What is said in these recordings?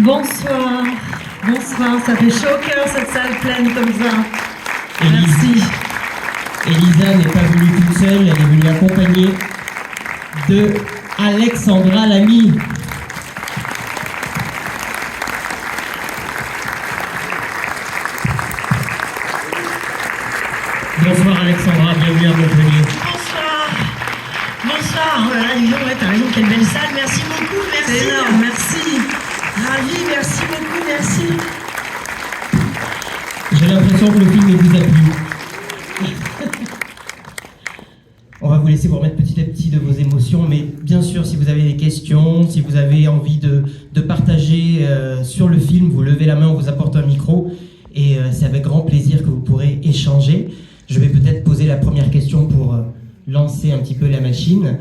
Bonsoir, bonsoir, ça fait chaud au cœur cette salle pleine comme ça. Merci. Elisa n'est pas venue toute seule, elle est venue accompagnée de Alexandra Lamy. Bonsoir Alexandra, bienvenue à Montpellier. Bonsoir, oh là là, dis donc, ouais, t'as raison, quelle belle salle, merci beaucoup, merci. C'est énorme, merci. Ravi, merci beaucoup, merci. J'ai l'impression que le film vous a plu. On va vous laisser vous remettre petit à petit de vos émotions, mais bien sûr, si vous avez des questions, si vous avez envie de partager sur le film, vous levez la main, on vous apporte un micro, et c'est avec grand plaisir que vous pourrez échanger. Je vais peut-être poser la première question pour lancer un petit peu la machine.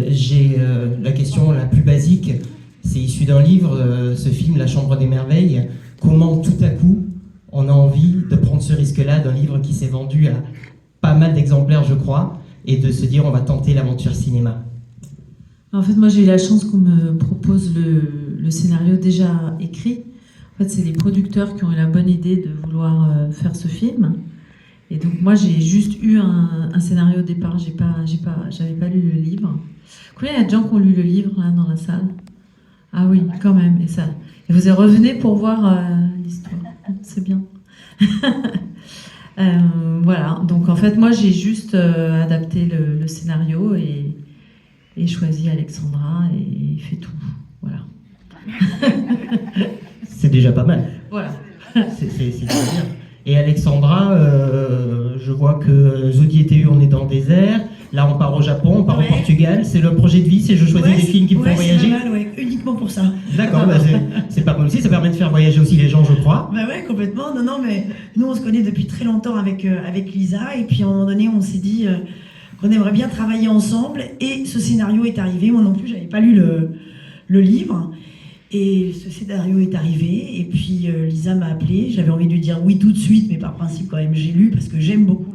J'ai la question la plus basique, c'est issu d'un livre, ce film, La Chambre des Merveilles. Comment tout à coup on a envie de prendre ce risque-là d'un livre qui s'est vendu à pas mal d'exemplaires, je crois, et de se dire on va tenter l'aventure cinéma? En fait, moi j'ai eu la chance qu'on me propose le scénario déjà écrit. En fait, c'est les producteurs qui ont eu la bonne idée de vouloir faire ce film. Et donc moi j'ai juste eu un scénario au départ, j'avais pas lu le livre. Combien il y a de gens qui ont lu le livre là dans la salle? Ah oui, quand même. Et vous revenez pour voir l'histoire. C'est bien. Voilà. Donc en fait moi j'ai juste adapté le scénario et choisi Alexandra et il fait tout. Voilà. C'est déjà pas mal. Voilà. C'est déjà bien. Et Alexandra, je vois que Zodi et TU, on est dans le désert. Là, on part au Japon, on part au Portugal. C'est le projet de vie, c'est je choisis des films qui me font voyager. C'est pas mal, uniquement pour ça. D'accord, bah c'est pas mal aussi. Ça permet de faire voyager aussi les gens, je crois. Bah ouais, complètement. Non, mais nous, on se connaît depuis très longtemps avec Lisa. Et puis, à un moment donné, on s'est dit qu'on aimerait bien travailler ensemble. Et ce scénario est arrivé. Moi non plus, j'avais pas lu le livre. Et ce scénario est arrivé, et puis Lisa m'a appelé. J'avais envie de lui dire oui tout de suite, mais par principe quand même j'ai lu, parce que j'aime beaucoup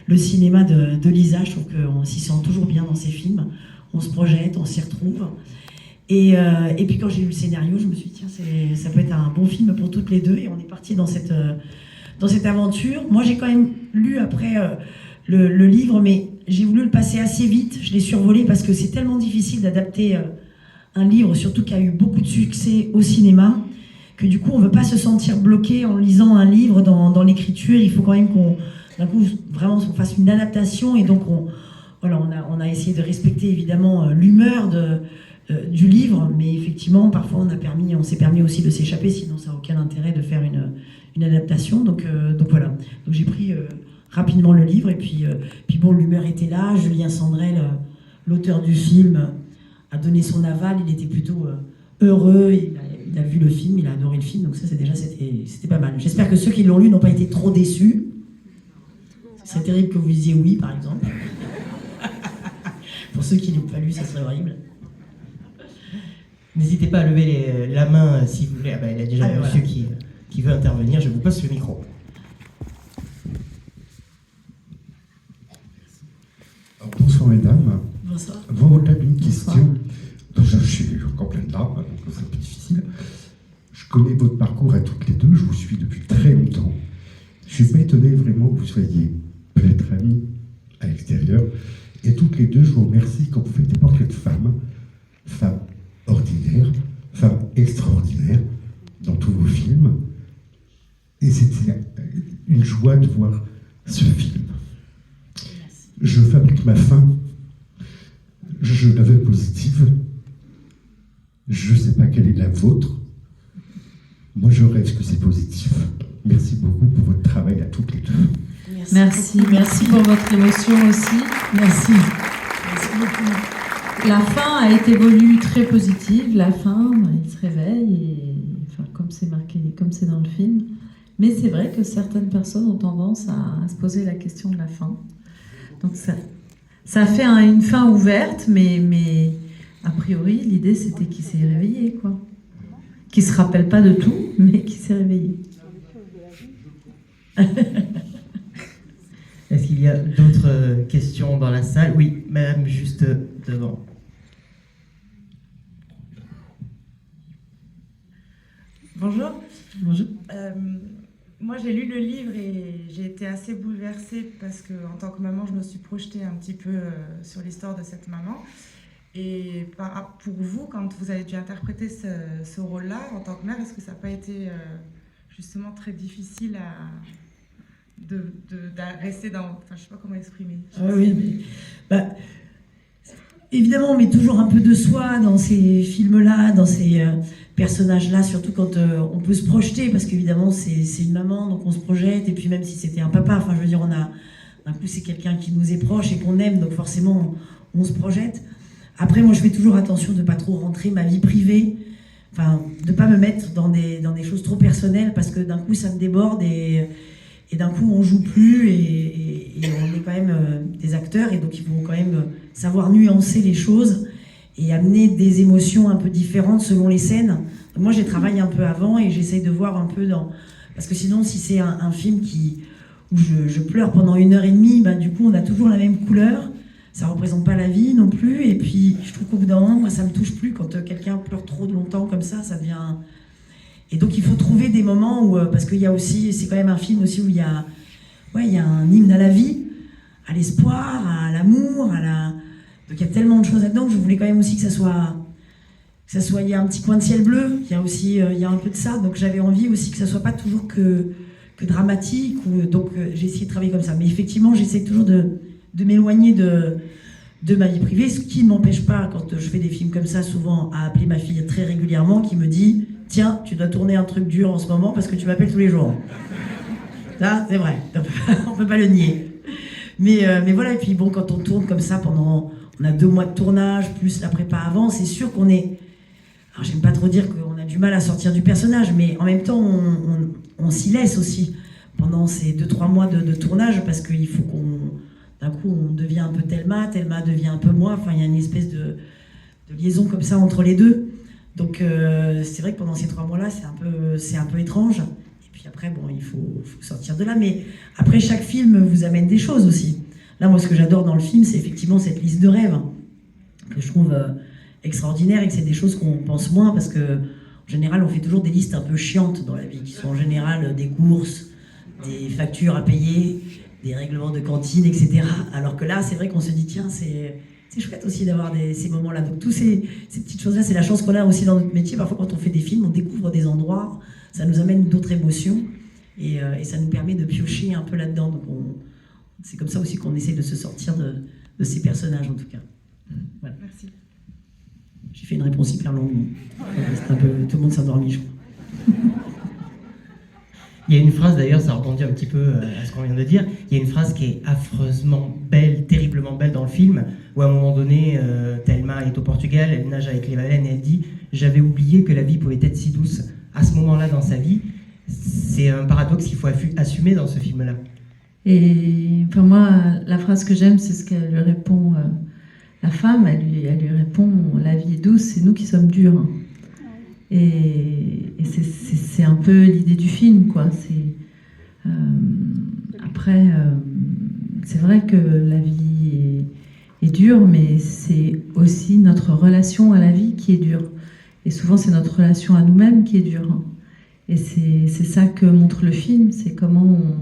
le cinéma de Lisa. Je trouve qu'on s'y sent toujours bien dans ses films. On se projette, on s'y retrouve. Et puis quand j'ai lu le scénario, je me suis dit tiens, ça peut être un bon film pour toutes les deux, et on est parti dans cette aventure. Moi j'ai quand même lu après le livre, mais j'ai voulu le passer assez vite. Je l'ai survolé parce que c'est tellement difficile d'adapter un livre, surtout qui a eu beaucoup de succès au cinéma, que du coup on ne veut pas se sentir bloqué en lisant un livre dans l'écriture. Il faut quand même d'un coup vraiment on fasse une adaptation, et donc on a essayé de respecter évidemment l'humeur du livre, mais effectivement parfois on s'est permis aussi de s'échapper, sinon ça n'a aucun intérêt de faire une adaptation. Donc voilà, donc j'ai pris rapidement le livre, et puis bon, l'humeur était là. Julien Sandrel, l'auteur du film, a donné son aval. Il était plutôt heureux, il a vu le film, il a adoré le film, donc ça c'était pas mal. J'espère que ceux qui l'ont lu n'ont pas été trop déçus. C'est terrible que vous disiez oui, par exemple. Pour ceux qui ne l'ont pas lu, ça serait horrible. N'hésitez pas à lever la main si vous voulez. Ah bah, il y a déjà un monsieur qui veut intervenir, je vous passe le micro. Bonsoir mesdames. Bonsoir. Au-delà d'une question, dont je suis encore plein de larmes, donc c'est un peu difficile. Je connais votre parcours à toutes les deux, je vous suis depuis très longtemps. Je ne suis pas étonné vraiment que vous soyez peut-être amis à l'extérieur. Et toutes les deux, je vous remercie quand vous faites des portraits de femmes ordinaires, femmes extraordinaires, dans tous vos films. Et c'était une joie de voir ce film. Je fabrique ma fin. Je la veux positive. Je ne sais pas quelle est la vôtre. Moi, je rêve que c'est positif. Merci beaucoup pour votre travail à toutes les deux. Merci pour votre émotion aussi. Merci beaucoup. La fin a été venue très positive. La fin, il se réveille, enfin, comme c'est marqué, comme c'est dans le film. Mais c'est vrai que certaines personnes ont tendance à se poser la question de la fin. Donc ça fait une fin ouverte, mais a priori, l'idée c'était qu'il s'est réveillé, quoi. Qu'il ne se rappelle pas de tout, mais qu'il s'est réveillé. Est-ce qu'il y a d'autres questions dans la salle? Oui, madame, juste devant. Bonjour. Bonjour. Moi, j'ai lu le livre et j'ai été assez bouleversée parce que, en tant que maman, je me suis projetée un petit peu sur l'histoire de cette maman. Et pour vous, quand vous avez dû interpréter ce rôle-là en tant que mère, est-ce que ça n'a pas été justement très difficile de rester dans... Enfin, je ne sais pas comment exprimer. Oui, mais... évidemment, on met toujours un peu de soi dans ces films-là, dans ces personnages-là, surtout quand on peut se projeter, parce qu'évidemment, c'est une maman, donc on se projette, et puis même si c'était un papa, enfin, je veux dire, d'un coup, c'est quelqu'un qui nous est proche et qu'on aime, donc forcément, on se projette. Après, moi, je fais toujours attention de ne pas trop rentrer ma vie privée, enfin, de ne pas me mettre dans des choses trop personnelles, parce que d'un coup, ça me déborde, et d'un coup, on joue plus, et on est quand même des acteurs, et donc il faut quand même savoir nuancer les choses, et amener des émotions un peu différentes selon les scènes. Donc moi, j'ai travaillé un peu avant, et j'essaye de voir un peu dans... Parce que sinon, si c'est un film où je pleure pendant 1h30, bah, du coup, on a toujours la même couleur, ça représente pas la vie non plus, et puis je trouve qu'au bout d'un moment, moi, ça me touche plus quand quelqu'un pleure trop longtemps comme ça devient... Et donc il faut trouver des moments où, parce qu'il y a aussi, c'est quand même un film aussi où il y a un hymne à la vie, à l'espoir, à l'amour, donc il y a tellement de choses là-dedans que je voulais quand même aussi que ça soit, il y a un petit coin de ciel bleu, il y a aussi, il y a un peu de ça, donc j'avais envie aussi que ça soit pas toujours que dramatique, donc j'ai essayé de travailler comme ça. Mais effectivement, j'essaie toujours de m'éloigner de ma vie privée, ce qui ne m'empêche pas, quand je fais des films comme ça, souvent à appeler ma fille très régulièrement, qui me dit « Tiens, tu dois tourner un truc dur en ce moment parce que tu m'appelles tous les jours. » Ça, c'est vrai, on peut pas le nier. Mais voilà, et puis bon, quand on tourne comme ça on a 2 mois de tournage, plus la prépa avant, c'est sûr qu'on est... Alors j'aime pas trop dire qu'on a du mal à sortir du personnage, mais en même temps, on s'y laisse aussi pendant ces 2-3 mois de tournage, parce qu'il faut d'un coup, on devient un peu Thelma devient un peu moi, enfin il y a une espèce de liaison comme ça entre les deux. Donc c'est vrai que pendant ces 3 mois-là, c'est un peu étrange. Et puis après, bon, il faut sortir de là. Mais après, chaque film vous amène des choses aussi. Là, moi, ce que j'adore dans le film, c'est effectivement cette liste de rêves que je trouve extraordinaire, et que c'est des choses qu'on pense moins, parce que en général, on fait toujours des listes un peu chiantes dans la vie, qui sont en général des courses, des factures à payer, des règlements de cantine, etc. Alors que là, c'est vrai qu'on se dit, tiens, c'est chouette aussi d'avoir ces moments-là. Donc, toutes ces petites choses-là, c'est la chance qu'on a aussi dans notre métier. Parfois, quand on fait des films, on découvre des endroits, ça nous amène d'autres émotions, et ça nous permet de piocher un peu là-dedans. Donc, c'est comme ça aussi qu'on essaie de se sortir de ces personnages, en tout cas. Voilà. Merci. J'ai fait une réponse hyper longue. C'est un peu... Tout le monde s'est endormi, je crois. Il y a une phrase, d'ailleurs, ça rebondit un petit peu à ce qu'on vient de dire. Il y a une phrase qui est affreusement belle, terriblement belle dans le film, où à un moment donné, Thelma est au Portugal, elle nage avec les baleines et elle dit « J'avais oublié que la vie pouvait être si douce ». À ce moment-là dans sa vie, c'est un paradoxe qu'il faut assumer dans ce film-là. Et enfin, moi, la phrase que j'aime, c'est ce qu'elle lui répond, la femme, elle lui répond « La vie est douce, c'est nous qui sommes durs ». Et c'est un peu l'idée du film, quoi. Après, c'est vrai que la vie est dure, mais c'est aussi notre relation à la vie qui est dure. Et souvent, c'est notre relation à nous-mêmes qui est dure. Et c'est ça que montre le film, c'est comment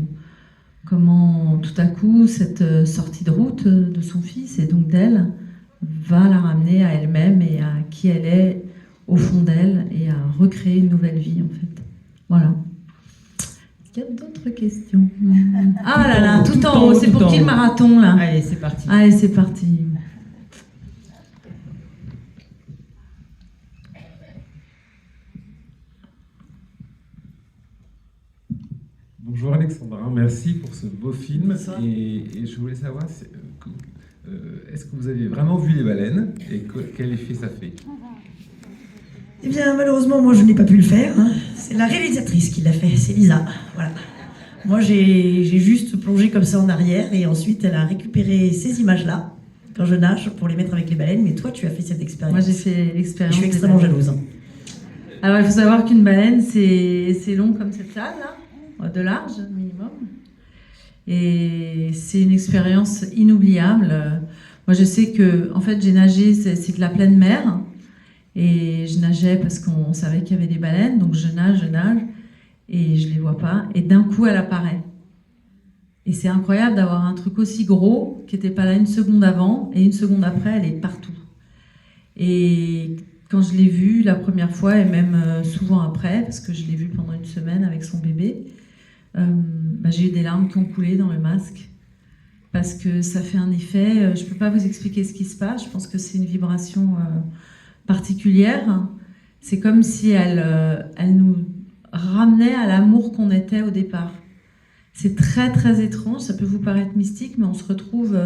tout à coup, cette sortie de route de son fils, et donc d'elle, va la ramener à elle-même et à qui elle est au fond d'elle, et à recréer une nouvelle vie, en fait. Voilà. Est-ce qu'il y a d'autres questions? Ah là là, tout en haut, c'est pour qui le marathon, là? Allez, c'est parti. Allez, c'est parti. Bonjour Alexandra, merci pour ce beau film. Et je voulais savoir, est-ce que vous avez vraiment vu les baleines et quel effet ça fait? Eh bien, malheureusement, moi, je n'ai pas pu le faire. Hein. C'est la réalisatrice qui l'a fait, c'est Lisa. Voilà. Moi, j'ai juste plongé comme ça en arrière, et ensuite, elle a récupéré ces images-là, quand je nage, pour les mettre avec les baleines. Mais toi, tu as fait cette expérience. Moi, j'ai fait l'expérience. Je suis extrêmement jalouse. Hein. Alors, il faut savoir qu'une baleine, c'est long comme cette salle, là, de large, minimum. Et c'est une expérience inoubliable. Moi, je sais que, en fait, j'ai nagé, c'est de la pleine mer. Et je nageais parce qu'on savait qu'il y avait des baleines, donc je nage, et je les vois pas. Et d'un coup, elle apparaît. Et c'est incroyable d'avoir un truc aussi gros qui n'était pas là une seconde avant, et une seconde après, elle est partout. Et quand je l'ai vue la première fois, et même souvent après, parce que je l'ai vue pendant une semaine avec son bébé, j'ai eu des larmes qui ont coulé dans le masque. Parce que ça fait un effet, je ne peux pas vous expliquer ce qui se passe, je pense que c'est une vibration particulière. C'est comme si elle nous ramenait à l'amour qu'on était au départ. C'est très très étrange, ça peut vous paraître mystique, mais on se retrouve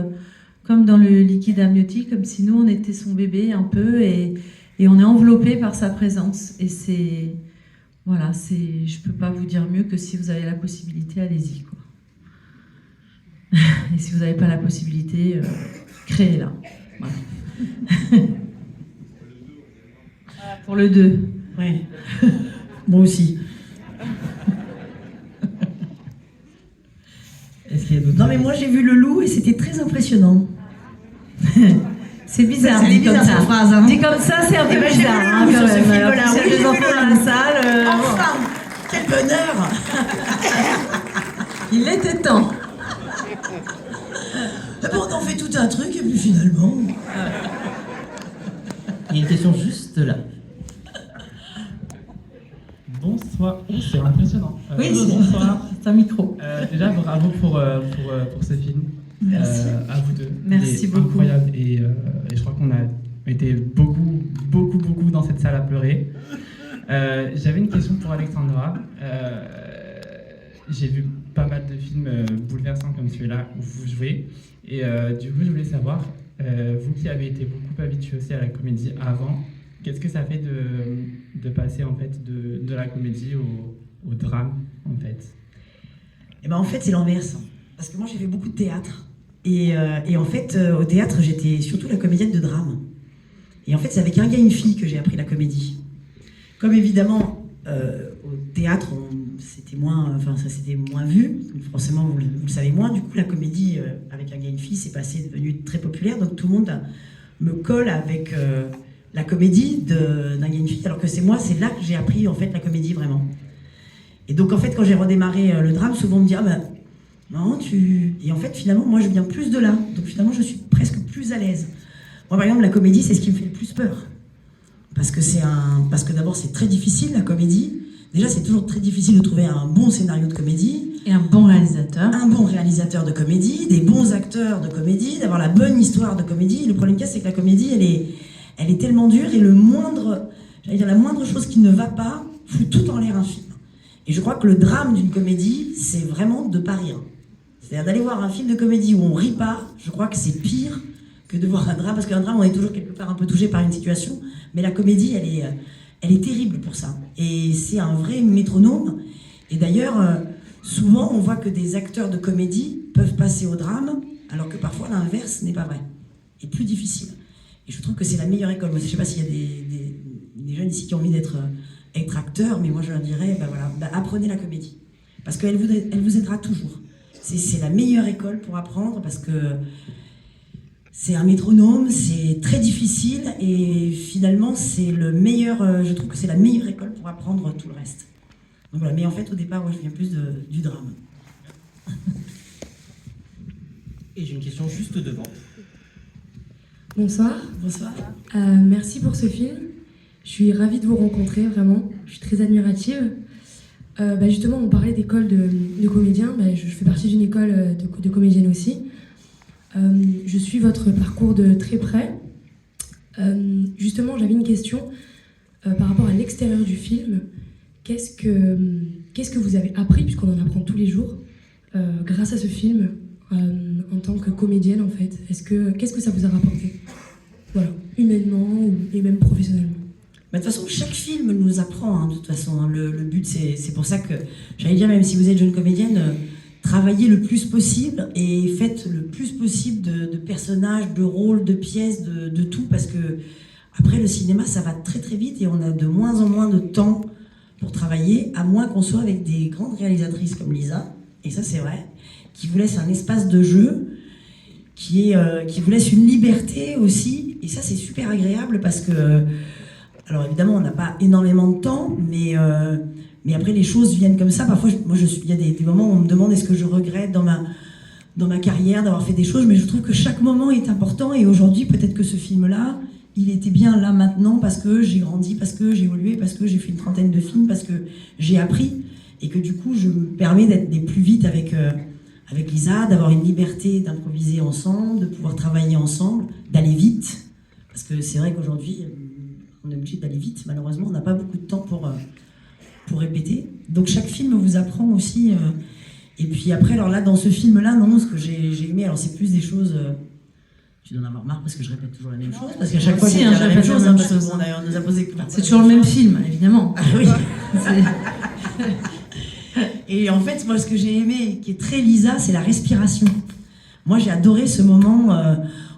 comme dans le liquide amniotique, comme si nous on était son bébé un peu, et on est enveloppé par sa présence. Et c'est... Voilà, je peux pas vous dire mieux que si vous avez la possibilité, allez-y, quoi. Et si vous n'avez pas la possibilité, créez-la. Voilà. Pour le 2. Ouais. Moi aussi. Est-ce qu'il y a d'autres... Non, mais moi j'ai vu le loup et c'était très impressionnant. C'est bizarre, C'est dit bizarre, comme ça. cette phrase, hein. Dit comme ça, c'est un peu Eh ben, j'ai bizarre. vu le loup Quand sur ce même. film-là. Alors, Oui, s'il y a j'ai des vu enfants le dans loup. la salle. Enfin, quel bonheur. Il était temps. Bon, on en fait tout un truc et puis finalement... Il y a une question juste là. Bonsoir. Oh, c'est impressionnant. Oui, bonsoir. c'est un micro. Déjà, bravo pour ce film. Merci. À vous deux. Merci Il est beaucoup. Incroyable. Et je crois qu'on a été beaucoup dans cette salle à pleurer. J'avais une question pour Alexandra. J'ai vu pas mal de films bouleversants comme celui-là où vous jouez. Et du coup, je voulais savoir, vous qui avez été beaucoup habitué aussi à la comédie avant, qu'est-ce que ça fait de passer en fait de la comédie au drame en fait? Et ben en fait, c'est l'inverse. Parce que moi, j'ai fait beaucoup de théâtre. Et en fait, au théâtre, j'étais surtout la comédienne de drame. Et en fait, c'est avec un gars et une fille que j'ai appris la comédie. Comme évidemment, au théâtre, c'était moins vu. Donc, forcément, vous le savez moins. Du coup, la comédie avec un gars et une fille, c'est devenu très populaire. Donc tout le monde me colle avec la comédie d'un gars et une fille. Alors que c'est là que j'ai appris en fait la comédie vraiment. Et donc en fait, quand j'ai redémarré le drame, souvent on me dit non, Et en fait, finalement, moi, je viens plus de là. Donc, finalement, je suis presque plus à l'aise. Moi, par exemple, la comédie, c'est ce qui me fait le plus peur. Parce que d'abord, c'est très difficile, la comédie. Déjà, c'est toujours très difficile de trouver un bon scénario de comédie. Et un bon réalisateur. Un bon réalisateur de comédie, des bons acteurs de comédie, d'avoir la bonne histoire de comédie. Le problème qu'il y a, c'est que la comédie, elle est tellement dure et la moindre chose qui ne va pas fout tout en l'air un film. Et je crois que le drame d'une comédie, c'est vraiment de pas rire. C'est-à-dire d'aller voir un film de comédie où on rit pas, je crois que c'est pire que de voir un drame, parce qu'un drame, on est toujours quelque part un peu touché par une situation, mais la comédie, elle est terrible pour ça. Et c'est un vrai métronome. Et d'ailleurs, souvent, on voit que des acteurs de comédie peuvent passer au drame, alors que parfois l'inverse n'est pas vrai, et plus difficile. Et je trouve que c'est la meilleure école. Moi, je ne sais pas s'il y a des jeunes ici qui ont envie d'être acteurs, mais moi je leur dirais, apprenez la comédie. Parce qu'elle vous aidera toujours. C'est la meilleure école pour apprendre, parce que c'est un métronome, c'est très difficile, et finalement, je trouve que c'est la meilleure école pour apprendre tout le reste. Donc voilà. Mais en fait, au départ, moi, je viens plus du drame. Et j'ai une question juste devant. Bonsoir. Bonsoir. Merci pour ce film. Je suis ravie de vous rencontrer, vraiment. Je suis très admirative. Justement, on parlait d'école de comédiens. Je fais partie d'une école de comédienne aussi. Je suis votre parcours de très près. Justement, j'avais une question par rapport à l'extérieur du film. Qu'est-ce que vous avez appris, puisqu'on en apprend tous les jours, grâce à ce film, en tant que comédienne, en fait? Qu'est-ce que ça vous a rapporté? Voilà, humainement et même professionnellement. De toute façon, chaque film nous apprend, de toute façon. Le but, c'est pour ça que, j'allais dire, même si vous êtes jeune comédienne, travaillez le plus possible et faites le plus possible de personnages, de rôles, de pièces, de tout, parce que après, le cinéma, ça va très très vite et on a de moins en moins de temps pour travailler, à moins qu'on soit avec des grandes réalisatrices comme Lisa, et ça c'est vrai, qui vous laissent un espace de jeu, qui vous laisse une liberté aussi, et ça c'est super agréable parce que Alors évidemment, on n'a pas énormément de temps, mais après les choses viennent comme ça. Parfois, il y a des moments où on me demande est-ce que je regrette dans ma carrière d'avoir fait des choses, mais je trouve que chaque moment est important. Et aujourd'hui, peut-être que ce film-là, il était bien là maintenant parce que j'ai grandi, parce que j'ai évolué, parce que j'ai fait une trentaine de films, parce que j'ai appris, et que du coup, je me permets d'aller plus vite avec Lisa, d'avoir une liberté d'improviser ensemble, de pouvoir travailler ensemble, d'aller vite. Parce que c'est vrai qu'aujourd'hui, on est obligé d'aller vite. Malheureusement, on n'a pas beaucoup de temps pour répéter. Donc chaque film vous apprend aussi. Et puis après, alors là, dans ce film-là, non, ce que j'ai aimé, alors c'est plus des choses... tu dois en avoir marre parce que je répète toujours la même chose. Parce qu'à chaque fois, Si, je hein, répète la même chose. même Parce que chose. bon, d'ailleurs, on nous a posé... C'est toujours le même film, évidemment. Ah oui. Et en fait, moi, ce que j'ai aimé, qui est très Lisa, c'est la respiration. Moi, j'ai adoré ce moment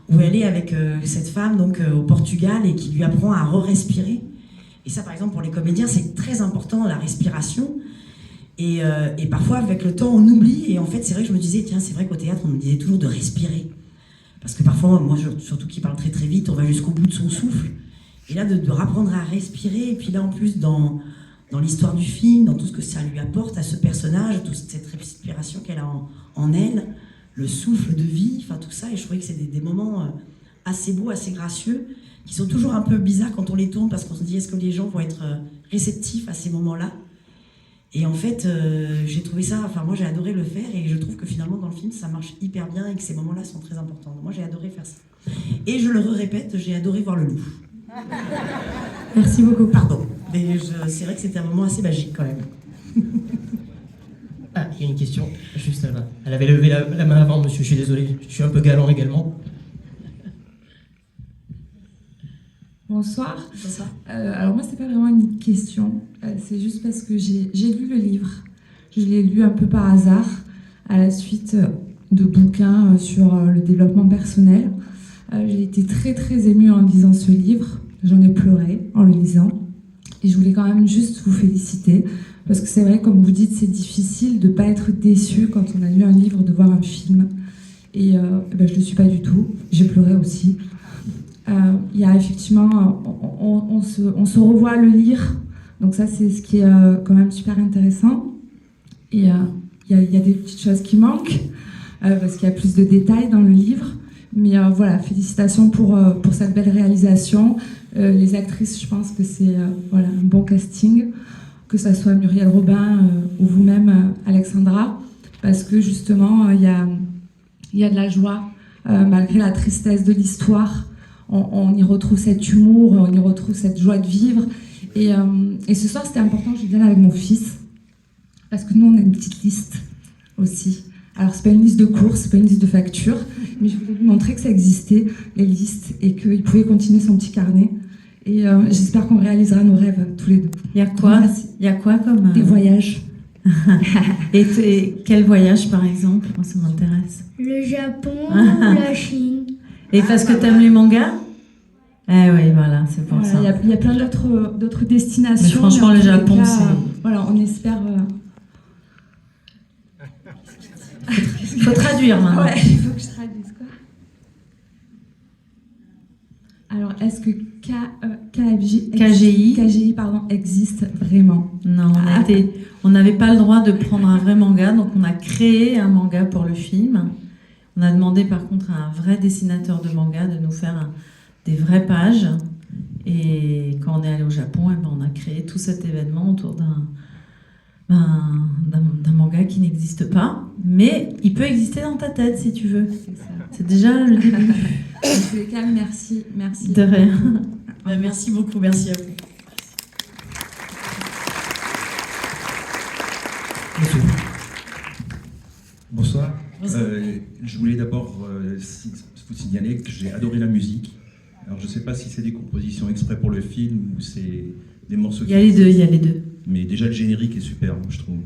où elle est avec cette femme donc au Portugal et qui lui apprend à re-respirer. Et ça, par exemple, pour les comédiens, c'est très important, la respiration. Et parfois, avec le temps, on oublie. Et en fait, c'est vrai que je me disais, tiens, c'est vrai qu'au théâtre, on me disait toujours de respirer. Parce que parfois, moi, surtout qui parle très très vite, on va jusqu'au bout de son souffle. Et là, de rapprendre à respirer. Et puis là, en plus, dans l'histoire du film, dans tout ce que ça lui apporte à ce personnage, toute cette respiration qu'elle a en elle, le souffle de vie, enfin tout ça. Et je trouvais que c'est des moments assez beaux, assez gracieux, qui sont toujours un peu bizarres quand on les tourne, parce qu'on se dit, est-ce que les gens vont être réceptifs à ces moments-là? Et en fait, j'ai trouvé ça, enfin moi j'ai adoré le faire, et je trouve que finalement dans le film ça marche hyper bien et que ces moments-là sont très importants. Donc moi j'ai adoré faire ça. Et je le répète, j'ai adoré voir le loup. Merci beaucoup. Pardon, mais c'est vrai que c'était un moment assez magique quand même. Ah, il y a une question juste là-bas. Elle avait levé la main avant, monsieur, je suis désolé, je suis un peu galant également. Bonsoir. Bonsoir. Alors moi, c'est pas vraiment une question, c'est juste parce que j'ai lu le livre. Je l'ai lu un peu par hasard, à la suite de bouquins sur le développement personnel. J'ai été très très émue en lisant ce livre, j'en ai pleuré en le lisant. Et je voulais quand même juste vous féliciter, parce que c'est vrai, comme vous dites, c'est difficile de ne pas être déçu quand on a lu un livre, de voir un film. Et je ne le suis pas du tout, j'ai pleuré aussi. Il y a effectivement, on se revoit le lire, donc ça c'est ce qui est quand même super intéressant. Et il y a des petites choses qui manquent, parce qu'il y a plus de détails dans le livre. Mais voilà, félicitations pour cette belle réalisation. Les actrices, je pense que c'est voilà, un bon casting, que ça soit Muriel Robin ou vous-même, Alexandra, parce que justement, il y a de la joie, malgré la tristesse de l'histoire. On y retrouve cet humour, on y retrouve cette joie de vivre. Et ce soir, c'était important, je viens avec mon fils, parce que nous, on a une petite liste aussi. Alors, c'est pas une liste de courses, c'est pas une liste de factures, mais je voulais lui montrer que ça existait, les listes, et qu'il pouvait continuer son petit carnet. Et j'espère qu'on réalisera nos rêves tous les deux. Il y a quoi? Il y a quoi comme... Des voyages. Et quel voyage, par exemple? Moi, ça m'intéresse. Le Japon, la Chine. Et parce que t'aimes les mangas? Eh oui, voilà, c'est pour Voilà, ça. il y a plein d'autres destinations. Mais franchement, en le tous les Japon, cas, c'est... Voilà, on espère... Il faut traduire maintenant. Ouais, il faut que je traduise, quoi. Alors, est-ce que KGI existe vraiment? Non, on n'avait pas le droit de prendre un vrai manga, donc on a créé un manga pour le film. On a demandé par contre à un vrai dessinateur de manga de nous faire des vraies pages. Et quand on est allé au Japon, on a créé tout cet événement autour d'un manga qui n'existe pas, mais il peut exister dans ta tête si tu veux. C'est déjà le début. En tous les cas, merci. De rien. Merci beaucoup, merci à vous. Monsieur. Bonsoir. Bonsoir. Je voulais d'abord vous signaler que j'ai adoré la musique. Alors je ne sais pas si c'est des compositions exprès pour le film ou c'est des morceaux... Il y a les deux. Mais déjà le générique est superbe, je trouve.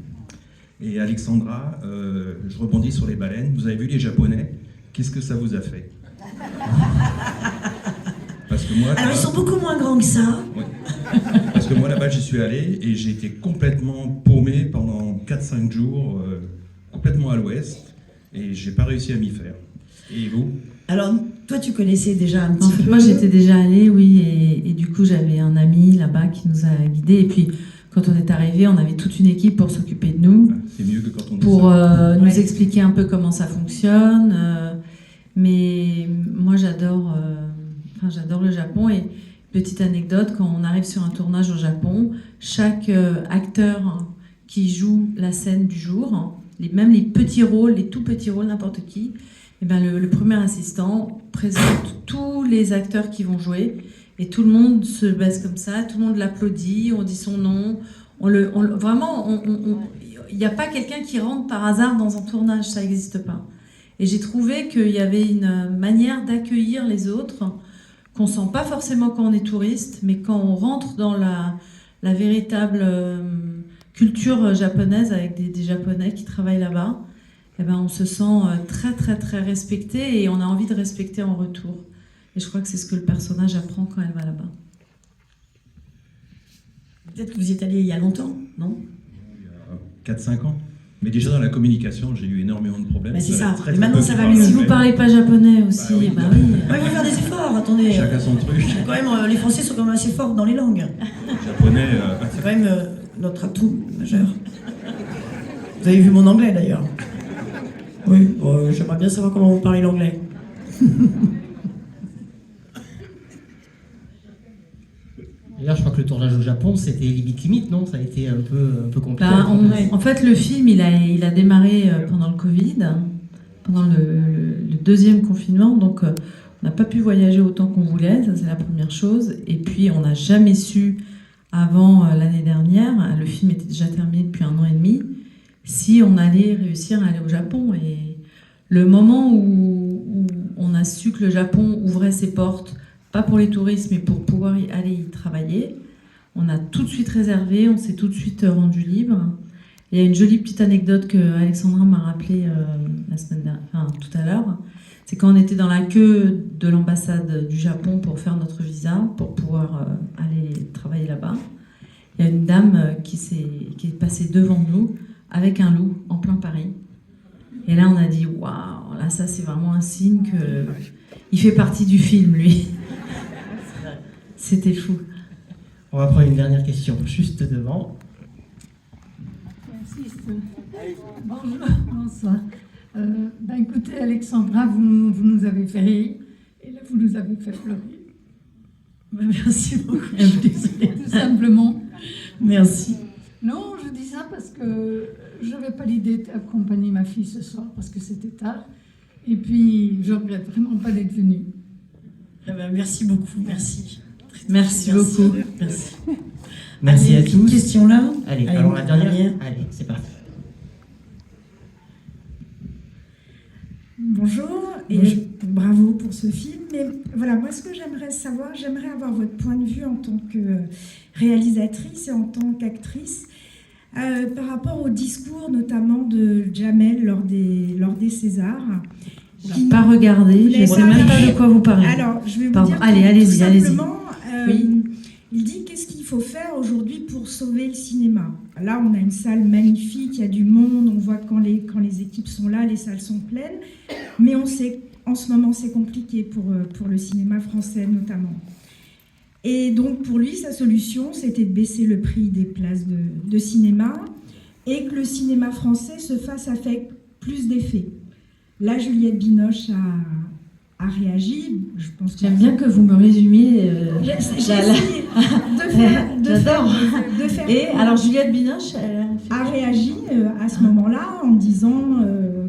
Et Alexandra, je rebondis sur les baleines. Vous avez vu les Japonais? Qu'est-ce que ça vous a fait? Parce que moi, Alors ils sont beaucoup moins grands que ça. ouais. Parce que moi là-bas j'y suis allé et j'ai été complètement paumé pendant 4-5 jours, complètement à l'ouest, et j'ai pas réussi à m'y faire. Et vous? Alors toi, tu connaissais déjà un En petit fait, peu. moi, j'étais déjà allée, oui, et du coup, j'avais un ami là-bas qui nous a guidés. Et puis, quand on est arrivé, on avait toute une équipe pour s'occuper de nous, C'est mieux que quand on est pour seul. nous expliquer un peu comment ça fonctionne. Mais moi, j'adore le Japon. Et petite anecdote, quand on arrive sur un tournage au Japon, chaque acteur qui joue la scène du jour, même les petits rôles, les tout petits rôles, n'importe qui, eh ben le premier assistant présente tous les acteurs qui vont jouer et tout le monde se baisse comme ça, tout le monde l'applaudit, on dit son nom. Vraiment, il n'y a pas quelqu'un qui rentre par hasard dans un tournage, ça n'existe pas. Et j'ai trouvé qu'il y avait une manière d'accueillir les autres qu'on sent pas forcément quand on est touriste, mais quand on rentre dans la véritable culture japonaise avec des Japonais qui travaillent là-bas, eh ben on se sent très très très respecté et on a envie de respecter en retour. Et je crois que c'est ce que le personnage apprend quand elle va là-bas. Peut-être que vous y êtes allé il y a longtemps, non? Il y a 4-5 ans. Mais déjà dans la communication, j'ai eu énormément de problèmes. Bah, c'est ça. Très, Et très maintenant, peu ça qui va parlent mieux. Si vous anglais. parlez pas japonais aussi, oui. bah oui. Ouais, il faut faire des efforts, attendez. Chacun son truc. Quand même, les Français sont quand même assez forts dans les langues. Japonais, C'est quand même notre atout majeur. Vous avez vu mon anglais d'ailleurs. Oui, j'aimerais bien savoir comment vous parlez l'anglais. D'ailleurs, je crois que le tournage au Japon, c'était limite, non? Ça a été un peu compliqué. Bah, en fait, le film, il a démarré pendant le Covid, pendant le deuxième confinement, donc on n'a pas pu voyager autant qu'on voulait, ça c'est la première chose. Et puis, on n'a jamais su, avant l'année dernière, le film était déjà terminé depuis 1 an et demi, si on allait réussir à aller au Japon. Et le moment où on a su que le Japon ouvrait ses portes, pas pour les touristes, mais pour pouvoir aller y travailler, on a tout de suite réservé, on s'est tout de suite rendu libre. Il y a une jolie petite anecdote que Alexandra m'a rappelée tout à l'heure. C'est quand on était dans la queue de l'ambassade du Japon pour faire notre visa, pour pouvoir aller travailler là-bas. Il y a une dame qui est passée devant nous avec un loup en plein Paris. Et là, on a dit, waouh, là, ça, c'est vraiment un signe qu'il fait partie du film, lui. C'était fou. On va prendre une dernière question, juste devant. Bonjour, bonsoir. Écoutez, Alexandra, vous nous avez fait rire, et là, vous nous avez fait pleurer. Merci beaucoup, je suis désolée. Tout simplement. Merci. Non, je dis ça parce que je n'avais pas l'idée d'accompagner ma fille ce soir, parce que c'était tard. Et puis, je ne regrette vraiment pas d'être venue. Merci beaucoup, merci. Merci beaucoup. Merci. Merci à tous. Question là. Allez, alors la dernière. Allez, c'est parti. Bonjour et bravo pour ce film. Mais voilà, moi ce que j'aimerais savoir, j'aimerais avoir votre point de vue en tant que réalisatrice et en tant qu'actrice par rapport au discours notamment de Jamel lors des Césars. Je n'ai pas regardé, je ne sais même pas de quoi vous parlez. Alors, je vais vous Pardon. dire Allez-y. simplement, Oui. il dit qu'est-ce qu'il faut faire aujourd'hui pour sauver le cinéma. Là, on a une salle magnifique, il y a du monde, on voit quand les équipes sont là, les salles sont pleines, mais on sait en ce moment c'est compliqué pour le cinéma français notamment. Et donc pour lui, sa solution, c'était de baisser le prix des places de cinéma et que le cinéma français se fasse avec plus d'effets. Là, Juliette Binoche a réagi. Je pense J'aime bien que vous me résumiez. J'ai essayé de faire. Et alors Juliette Binoche a réagi à ce moment-là en disant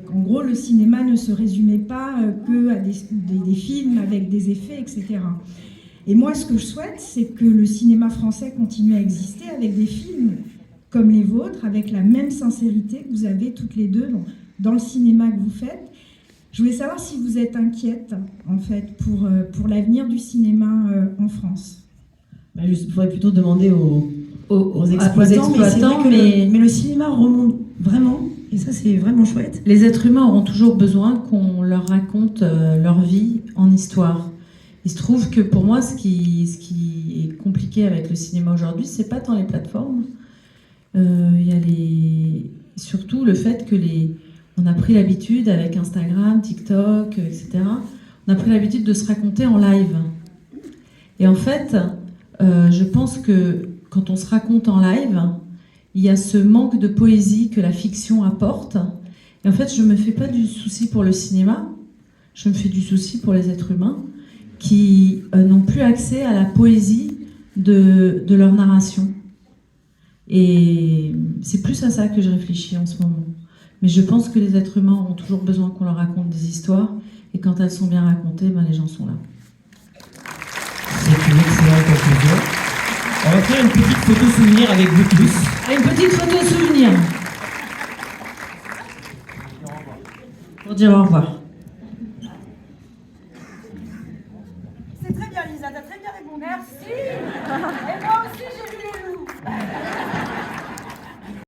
qu'en gros le cinéma ne se résumait pas que à des films avec des effets, etc. Et moi, ce que je souhaite, c'est que le cinéma français continue à exister avec des films comme les vôtres, avec la même sincérité que vous avez toutes les deux dans le cinéma que vous faites. Je voulais savoir si vous êtes inquiète, en fait, pour l'avenir du cinéma en France. Il faudrait plutôt demander aux exploitants, mais le cinéma remonte vraiment, et ça c'est vraiment chouette. Les êtres humains auront toujours besoin qu'on leur raconte leur vie en histoire. Il se trouve que pour moi, ce qui est compliqué avec le cinéma aujourd'hui, c'est pas tant les plateformes. Il y a surtout le fait que on a pris l'habitude avec Instagram, TikTok, etc. on a pris l'habitude de se raconter en live. Et en fait, je pense que quand on se raconte en live, il y a ce manque de poésie que la fiction apporte. Et en fait, je ne me fais pas du souci pour le cinéma, je me fais du souci pour les êtres humains qui n'ont plus accès à la poésie de leur narration. Et c'est plus à ça que je réfléchis en ce moment. Mais je pense que les êtres humains ont toujours besoin qu'on leur raconte des histoires, et quand elles sont bien racontées, ben les gens sont là. C'est une excellente conclusion. On va faire une petite photo souvenir avec vous tous. Une petite photo souvenir. Pour dire au revoir.